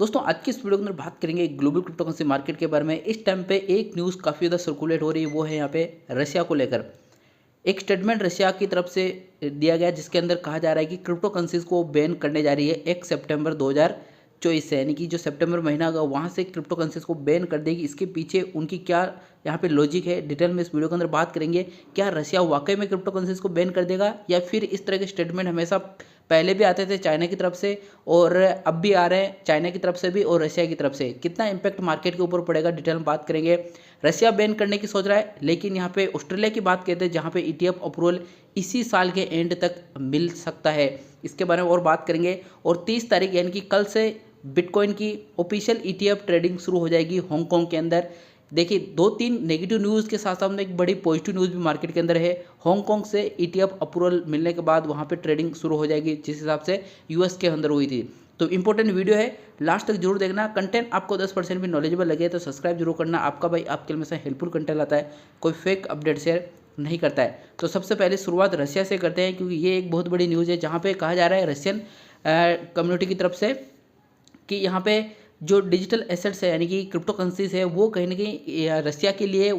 दोस्तों आज की इस वीडियो के अंदर बात करेंगे ग्लोबल क्रिप्टो करेंसी मार्केट के बारे में। इस टाइम पे एक न्यूज़ काफ़ी ज़्यादा सर्कुलेट हो रही है, वो है यहाँ पे रशिया को लेकर एक स्टेटमेंट रशिया की तरफ से दिया गया, जिसके अंदर कहा जा रहा है कि क्रिप्टो करेंसीज को बैन करने जा रही है 1 सितंबर 2024 से, यानी कि जो सितंबर महीना होगा वहाँ से क्रिप्टो करेंसीज को बैन कर देगी। इसके पीछे उनकी क्या यहाँ पे लॉजिक है, डिटेल में इस वीडियो के अंदर बात करेंगे। क्या रशिया वाकई में क्रिप्टो करेंसीज को बैन कर देगा, या फिर इस तरह के स्टेटमेंट हमेशा पहले भी आते थे चाइना की तरफ से और अब भी आ रहे हैं, चाइना की तरफ से भी और रशिया की तरफ से। कितना इम्पैक्ट मार्केट के ऊपर पड़ेगा, डिटेल में बात करेंगे। रशिया बैन करने की सोच रहा है, लेकिन यहाँ पे ऑस्ट्रेलिया की बात कहते हैं जहाँ पे ईटीएफ अप्रूवल इसी साल के एंड तक मिल सकता है। इसके बारे में और बात करेंगे। और 30 तारीख यानी कि कल से बिटकॉइन की ऑफिशियल ईटीएफ ट्रेडिंग शुरू हो जाएगी हांगकांग के अंदर। देखिए, 2-3 नेगेटिव न्यूज़ के साथ साथ में एक बड़ी पॉजिटिव न्यूज़ भी मार्केट के अंदर है। हांगकांग से ईटीएफ अप्रूवल मिलने के बाद वहाँ पे ट्रेडिंग शुरू हो जाएगी, जिस हिसाब से यूएस के अंदर हुई थी। तो इंपॉर्टेंट वीडियो है, लास्ट तक जरूर देखना। कंटेंट आपको 10% भी नॉलेजेबल लगे तो सब्सक्राइब जरूर करना। आपका भाई आपके लिए हमेशा हेल्पफुल कंटेंट लाता है, कोई फेक अपडेट शेयर नहीं करता है। तो सबसे पहले शुरुआत रशिया से करते हैं, क्योंकि ये एक बहुत बड़ी न्यूज़ है, जहाँ पे कहा जा रहा है रशियन कम्युनिटी की तरफ से कि यहाँ पे जो डिजिटल एसेट्स है यानी कि क्रिप्टो करेंसीज है, वो कहीं ना कहीं रशिया के लिए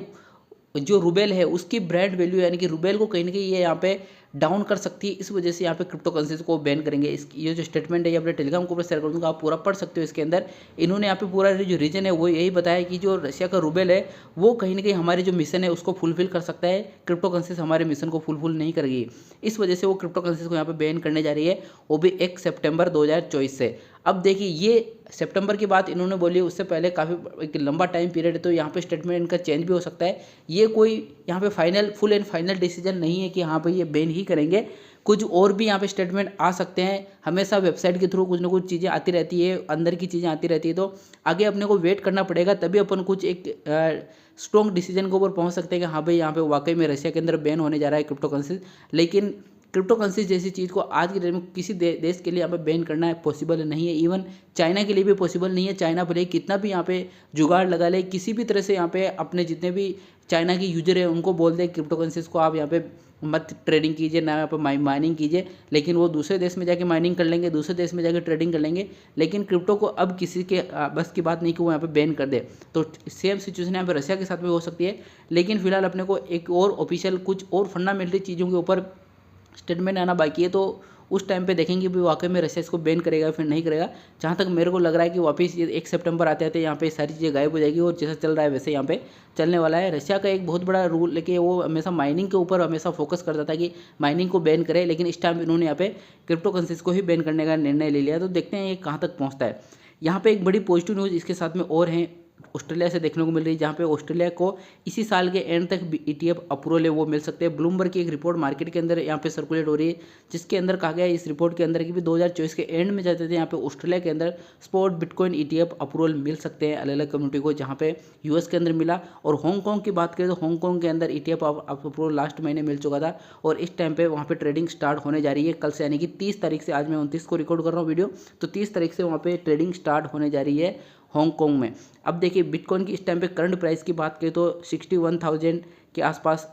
जो रूबेल है उसकी ब्रांड वैल्यू यानी कि रूबेल को कहीं ना कहीं ये यहाँ पे डाउन कर सकती है। इस वजह से यहाँ पे क्रिप्टो करेंसीज को बैन करेंगे। इस ये जो स्टेटमेंट है ये अपने टेलीग्राम को शेयर कर दूँगा, आप पूरा पढ़ सकते हो। इसके अंदर इन्होंने यहाँ पे पूरा जो रीजन है वो यही बताया कि जो रशिया का रूबेल है वो कहीं ना कहीं हमारे जो मिशन है उसको फुलफिल कर सकता है, क्रिप्टो करेंसीज हमारे मिशन को फुलफिल नहीं करेगी। इस वजह से वो क्रिप्टो करेंसीज को यहाँ पे बैन करने जा रही है, वो भी 1 सितंबर 2024 से। अब देखिए, ये सितंबर की बात इन्होंने बोली, उससे पहले काफ़ी एक लंबा टाइम पीरियड है, तो यहाँ पे स्टेटमेंट इनका चेंज भी हो सकता है। ये कोई यहाँ पे final full and final decision नहीं है कि हाँ भाई ये बैन ही करेंगे। कुछ और भी यहाँ पे स्टेटमेंट आ सकते हैं। हमेशा वेबसाइट के थ्रू कुछ ना कुछ चीज़ें आती रहती है, अंदर की चीज़ें आती रहती है, तो आगे अपने को वेट करना पड़ेगा, तभी अपन कुछ एक स्ट्रॉन्ग डिसीजन के ऊपर पहुँच सकते हैं कि हाँ भाई यहाँ पे वाकई में रशिया के अंदर बैन होने जा रहा है क्रिप्टो करेंसी। लेकिन क्रिप्टो करेंसी जैसी चीज़ को आज के डेट में किसी देश के लिए यहाँ पे बैन करना पॉसिबल नहीं है। इवन चाइना के लिए भी पॉसिबल नहीं है। चाइना भले कितना भी यहाँ पे जुगाड़ लगा ले, किसी भी तरह से यहाँ पे अपने जितने भी चाइना के यूजर है उनको बोल दे क्रिप्टो करेंसीज को आप यहाँ पे मत ट्रेडिंग कीजिए, ना यहाँ पे माइनिंग कीजिए, लेकिन वो दूसरे देश में जाके माइनिंग कर लेंगे, दूसरे देश में जाके ट्रेडिंग कर लेंगे। लेकिन क्रिप्टो को अब किसी के बस की बात नहीं कि वो यहाँ पे बैन कर दे। तो सेम सिचुएशन यहाँ पे रशिया के साथ भी हो सकती है। लेकिन फिलहाल अपने को एक और ऑफिशियल कुछ और फंडामेंटल चीज़ों के ऊपर स्टेटमेंट आना बाकी है, तो उस टाइम पे देखेंगे भी वाकई में रशिया इसको बैन करेगा फिर नहीं करेगा। जहाँ तक मेरे को लग रहा है कि वापस ये 1 सितंबर आते आते यहाँ पे सारी चीज़ें गायब हो जाएगी, और जैसा चल रहा है वैसे यहाँ पे चलने वाला है। रशिया का एक बहुत बड़ा रूल लेके वो हमेशा माइनिंग के ऊपर हमेशा फोकस करता था कि माइनिंग को बैन करे, लेकिन इस टाइम इन्होंने यहाँ पे क्रिप्टो करेंसीज को ही बैन करने का निर्णय ले लिया। तो देखते हैं ये कहाँ तक पहुँचता है। यहाँ पे एक बड़ी पॉजिटिव न्यूज़ इसके साथ में और है, ऑस्ट्रेलिया से देखने को मिल रही है, जहाँ पे ऑस्ट्रेलिया को इसी साल के एंड तक ईटीएफ अप्रूवल है वो मिल सकते हैं। ब्लूमबर्ग की एक रिपोर्ट मार्केट के अंदर यहाँ पे सर्कुलेट हो रही है, जिसके अंदर कहा गया है इस रिपोर्ट के अंदर कि भी 2024 के एंड में जाते थे यहाँ पे ऑस्ट्रेलिया के अंदर स्पॉट बिटकॉइन ईटीएफ अप्रूवल मिल सकते हैं अलग अलग कम्युनिटी को, जहाँ पे यूएस के अंदर मिला। और हांगकांग की बात करें तो हांगकांग के अंदर ईटीएफ अप्रूवल लास्ट महीने मिल चुका था, और इस टाइम पे वहाँ पे ट्रेडिंग स्टार्ट होने जा रही है कल से, यानी कि 30 तारीख से। आज मैं 29 को रिकॉर्ड कर रहा हूँ वीडियो, तो 30 तारीख से वहाँ पे ट्रेडिंग स्टार्ट होने जा रही है हांगकांग में। अब देखिए, बिटकॉइन की इस टाइम पे करंट प्राइस की बात करें तो 61,000 के आसपास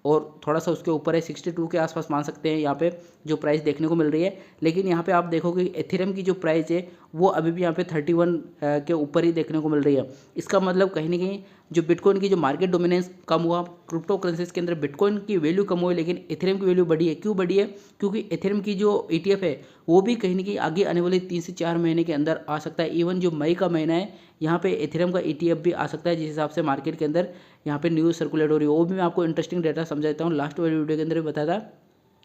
और थोड़ा सा उसके ऊपर है, 62 के आसपास मान सकते हैं यहाँ पे जो प्राइस देखने को मिल रही है। लेकिन यहाँ पे आप देखोगे एथेरियम की जो प्राइस है वो अभी भी यहाँ पे 31 के ऊपर ही देखने को मिल रही है। इसका मतलब कहीं ना कहीं जो बिटकॉइन की जो मार्केट डोमिनेंस कम हुआ, क्रिप्टो करेंसीज के अंदर बिटकॉइन की वैल्यू कम हुई, लेकिन एथेरियम की वैल्यू बढ़ी है। क्यों बढ़ी है? क्योंकि एथेरियम की जो ईटीएफ है वो भी कहीं ना कहीं आगे आने वाले 3 से 4 महीने के अंदर आ सकता है। इवन जो मई का महीना है यहाँ पे एथेरियम का ईटीएफ भी आ सकता है, जिस हिसाब से मार्केट के अंदर यहाँ पे न्यूज़ सर्कुलेट हो रही है। वो भी मैं आपको इंटरेस्टिंग डाटा समझाता हूँ। लास्ट वाली वीडियो के अंदर भी बताया था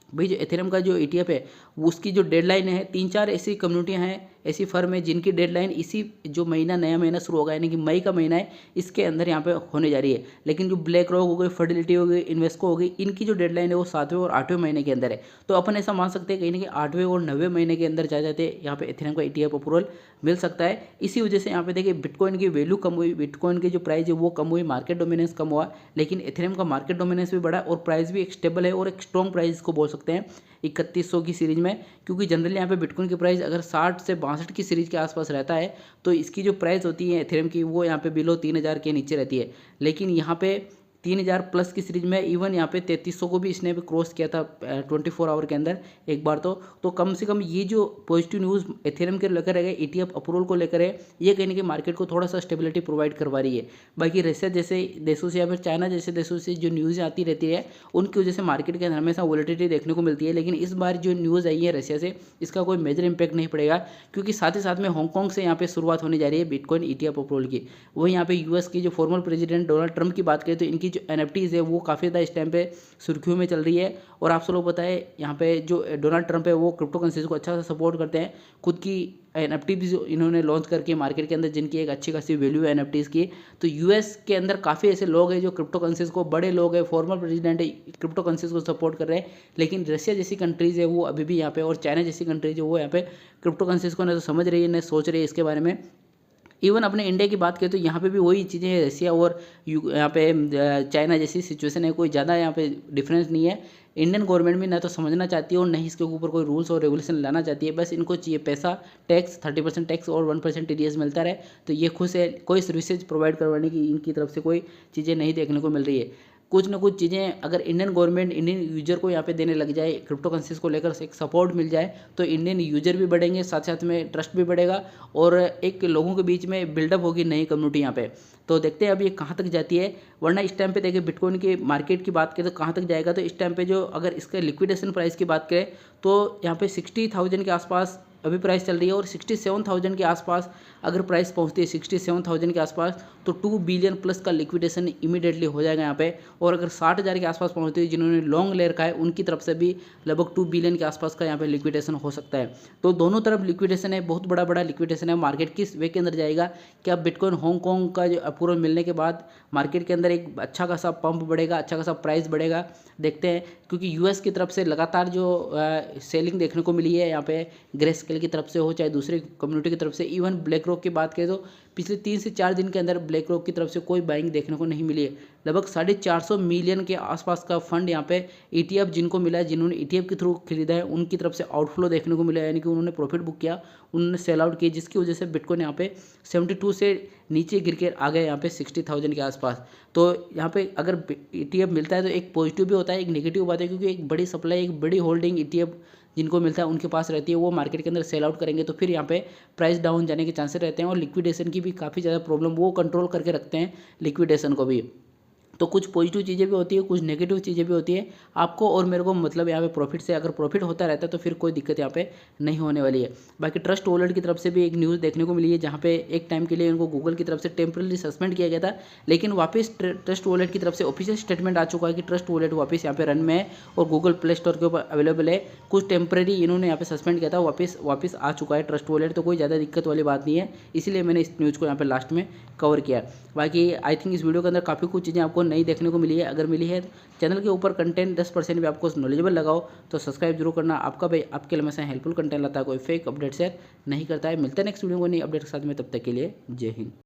भाई, जो एथेरियम का जो ईटीएफ है वो उसकी जो डेडलाइन है, 3-4 ऐसी कम्युनिटियाँ हैं, ऐसी फर्म है जिनकी डेडलाइन इसी जो महीना नया महीना शुरू होगा यानी कि मई का महीना है, इसके अंदर यहाँ पे होने जा रही है। लेकिन जो ब्लैक रॉक हो गई, फिडेलिटी हो गई, इन्वेस्को हो गई, इनकी जो डेडलाइन है वो 7वें और 8वें महीने के अंदर है। तो अपन ऐसा मान सकते हैं कहीं ना कहीं 8वें और 9वें महीने के अंदर जा जाते यहाँ पे एथेरियम का ईटीएफ अप्रूवल मिल सकता है। इसी वजह से यहाँ पे देखिए बिटकॉइन की वैल्यू कम हुई, बिटकॉइन की जो प्राइस है वो कम हुई, मार्केट डोमिनेंस कम हुआ, लेकिन एथेरियम का मार्केट डोमिनेंस भी बढ़ा और प्राइस भी एक स्टेबल है और एक स्ट्रॉन्ग प्राइस को बोल सकते हैं 3100 की सीरीज में। क्योंकि जनरली यहाँ पे बिटकॉइन की प्राइस अगर 60 से 62 की सीरीज के आसपास रहता है, तो इसकी जो प्राइस होती है एथेरियम की वो यहाँ पे बिलो 3000 के नीचे रहती है। लेकिन यहाँ पे 3000 प्लस की सीरीज में, इवन यहाँ पे 3300 को भी इसने भी क्रॉस किया था 24 आवर के अंदर एक बार। तो कम से कम ये जो पॉजिटिव न्यूज़ एथेरियम के लेकर है, ETF अप्रूवल को लेकर है, ये कहीं ना कहीं मार्केट को थोड़ा सा स्टेबिलिटी प्रोवाइड करवा रही है। बाकी रशिया जैसे देशों से या फिर चाइना जैसे देशों से जो न्यूज़ आती रहती है उनकी वजह से मार्केट के अंदर हमेशा वोलेटिलिटी देखने को मिलती है, लेकिन इस बार जो न्यूज़ आई है रशिया से, इसका कोई मेजर इंपैक्ट नहीं पड़ेगा, क्योंकि साथ ही साथ में हांगकांग से यहाँ पे शुरुआत होने जा रही है बिटकॉइन ETF अप्रूवल की। वही यहाँ पे यूएस की जो फॉर्मर प्रेसिडेंट डोनाल्ड ट्रंप की बात करें तो इनकी जो NFTs है वो काफ़ी ज़्यादा इस टाइम पे सुर्खियों में चल रही है। और आप सब लोग पता है यहाँ पे जो डोनाल्ड ट्रंप है वो क्रिप्टो करेंसीज को अच्छा सा सपोर्ट करते हैं। खुद की NFT भी जो इन्होंने लॉन्च करके मार्केट के अंदर जिनकी एक अच्छी खासी वैल्यू है NFTs की। तो यूएस के अंदर काफ़ी ऐसे लोग हैं जो क्रिप्टो करेंसीज को, बड़े लोग हैं, फॉर्मर प्रेसिडेंट है, क्रिप्टो करेंसीज को सपोर्ट कर रहे हैं। लेकिन रशिया जैसी कंट्रीज़ है वो अभी भी यहाँ पे, और चाइना जैसी कंट्रीज है वो यहाँ पे क्रिप्टो करेंसीज को ना तो समझ रही है ना सोच रही है इसके बारे में। इवन अपने इंडिया की बात करें तो यहाँ पे भी वही चीज़ें हैं, रशिया और यहाँ पे चाइना जैसी सिचुएशन है, कोई ज़्यादा यहाँ पे डिफरेंस नहीं है। इंडियन गवर्नमेंट भी ना तो समझना चाहती है और नहीं इसके ऊपर कोई रूल्स और रेगुलेशन लाना चाहती है। बस इनको चाहिए पैसा, टैक्स 30% टैक्स और 1% TDS मिलता रहे, तो ये खुश है। कोई सर्विसेज प्रोवाइड करवाने की इनकी तरफ से कोई चीज़ें नहीं देखने को मिल रही है। कुछ ना कुछ चीज़ें अगर इंडियन गवर्नमेंट इंडियन यूजर को यहाँ पे देने लग जाए, क्रिप्टो करेंसीज को लेकर एक सपोर्ट मिल जाए, तो इंडियन यूजर भी बढ़ेंगे, साथ साथ में ट्रस्ट भी बढ़ेगा और एक लोगों के बीच में बिल्डअप होगी नई कम्युनिटी यहाँ पे। तो देखते हैं अब ये कहाँ तक जाती है। वरना इस टाइम पे देखिए बिटकॉइन की मार्केट की बात करें तो कहाँ तक जाएगा, तो इस टाइम पे जो अगर इसका लिक्विडेशन प्राइस की बात करें तो यहाँ पे 60,000 के आसपास अभी प्राइस चल रही है, और 67,000 के आसपास अगर प्राइस पहुंचती है 67,000 के आसपास तो 2 बिलियन प्लस का लिक्विडेशन इमीडिएटली हो जाएगा यहाँ पे। और अगर 60,000 के आसपास पहुंचती है, जिन्होंने लॉन्ग ले रखा है उनकी तरफ से भी लगभग 2 बिलियन के आसपास का यहाँ पे लिक्विडेशन हो सकता है। तो दोनों तरफ लिक्विडेशन है, बहुत बड़ा बड़ा लिक्विडेशन है। मार्केट किस वे के अंदर जाएगा, क्या बिटकॉइन हांगकांग का जो अप्रूवल मिलने के बाद मार्केट के अंदर एक अच्छा खासा पंप बढ़ेगा, अच्छा खासा प्राइस बढ़ेगा, देखते हैं। क्योंकि यूएस की तरफ से लगातार जो सेलिंग देखने को मिली है यहाँ पे, ग्रे स्केल की तरफ से हो चाहे दूसरी कम्युनिटी की तरफ से, इवन ब्लैक रॉक की बात करें तो पिछले 3 से 4 दिन के अंदर ब्लैक रॉक की तरफ से कोई बाइंग देखने को नहीं मिली है। लगभग 450 मिलियन के आसपास का फंड यहाँ पे ETF जिनको मिला है, जिन्होंने ETF के थ्रू खरीदा है, उनकी तरफ से आउटफ्लो देखने को मिला है, यानी कि उन्होंने प्रॉफिट बुक किया, उन्होंने सेल आउट किया, जिसकी वजह से बिटकॉइन यहाँ पे 72 से नीचे गिर के आ गए यहाँ पे 60,000 के आसपास। तो यहाँ पे अगर ETF मिलता है तो एक पॉजिटिव भी होता है, एक नेगेटिव बात है, क्योंकि एक बड़ी सप्लाई, एक बड़ी होल्डिंग ETF जिनको मिलता है उनके पास रहती है, वो मार्केट के अंदर सेल आउट करेंगे तो फिर यहाँ पे प्राइस डाउन जाने के चांसेस रहते हैं। और लिक्विडेशन की भी काफ़ी ज़्यादा प्रॉब्लम, वो कंट्रोल करके रखते हैं लिक्विडेशन को भी। तो कुछ पॉजिटिव चीज़ें भी होती है, कुछ नेगेटिव चीज़ें भी होती है। आपको और मेरे को मतलब यहाँ पे प्रॉफिट से, अगर प्रॉफिट होता रहता है तो फिर कोई दिक्कत यहाँ पे नहीं होने वाली है। बाकी ट्रस्ट वॉलेट की तरफ से भी एक न्यूज़ देखने को मिली है, जहाँ पे एक टाइम के लिए इनको गूगल की तरफ से टेम्पररी सस्पेंड किया गया था, लेकिन वापस ट्रस्ट वॉलेट की तरफ से ऑफिशियल स्टेटमेंट आ चुका है कि ट्रस्ट वॉलेट वापस यहाँ पे रन में है और गूगल प्ले स्टोर के ऊपर अवेलेबल है। कुछ टेम्पररी इन्होंने यहाँ पे सस्पेंड किया था, वापस आ चुका है ट्रस्ट वॉलेट, तो कोई ज़्यादा दिक्कत वाली बात नहीं है, इसीलिए मैंने इस न्यूज़ को यहाँ पे लास्ट में कवर किया। बाकी आई थिंक इस वीडियो के अंदर काफ़ी कुछ चीज़ें आपको नई देखने को मिली है। अगर मिली है चैनल के ऊपर कंटेंट 10% भी आपको नॉलेजेबल लगाओ तो सब्सक्राइब जरूर करना। आपका भाई आपके लिए हमेशा हेल्पफुल कंटेंट लाता है, कोई फेक अपडेट शेयर नहीं करता है। मिलते हैं नेक्स्ट वीडियो को नई अपडेट के साथ में, तब तक के लिए जय हिंद।